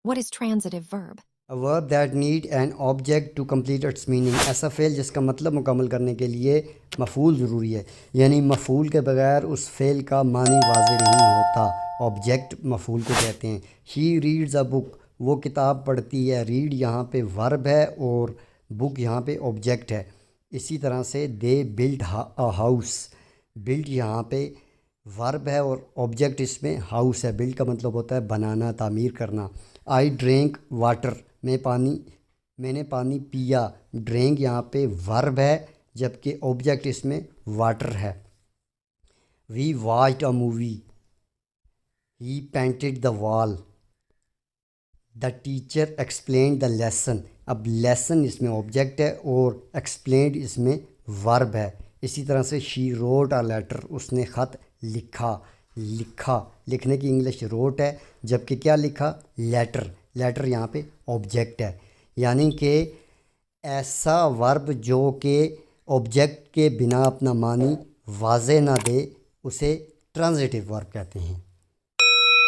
What is transitive verb? A verb that need an object to complete its meaning. ایسا فعل جس کا مطلب مکمل کرنے کے لیے مفعول ضروری ہے، یعنی مفعول کے بغیر اس فعل کا معنی واضح نہیں ہوتا۔ آبجیکٹ مفعول کو کہتے ہیں۔ He reads a book، وہ کتاب پڑھتی ہے۔ ریڈ یہاں پہ ورب ہے اور بک یہاں پہ آبجیکٹ ہے۔ اسی طرح سے they built a house، built یہاں پہ ورب ہے اور آبجیکٹ اس میں ہاؤس ہے۔ بلٹ کا مطلب ہوتا ہے بنانا، تعمیر کرنا۔ آئی ڈرینک واٹر، میں نے پانی پیا۔ ڈرینک یہاں پہ ورب ہے جبکہ آبجیکٹ اس میں واٹر ہے۔ We watched a movie, he painted the wall. The teacher explained the lesson, اب لیسن اس میں آبجیکٹ ہے اور ایکسپلینڈ اس میں ورب ہے۔ اسی طرح سے شی روٹ اے لیٹر، اس نے خط لکھا۔ لکھنے کی انگلش روٹ ہے جبکہ کیا لکھا؟ لیٹر۔ لیٹر یہاں پہ آبجیکٹ ہے، یعنی کہ ایسا ورب جو کہ آبجیکٹ کے بنا اپنا معنی واضح نہ دے اسے ٹرانزٹیو ورب کہتے ہیں۔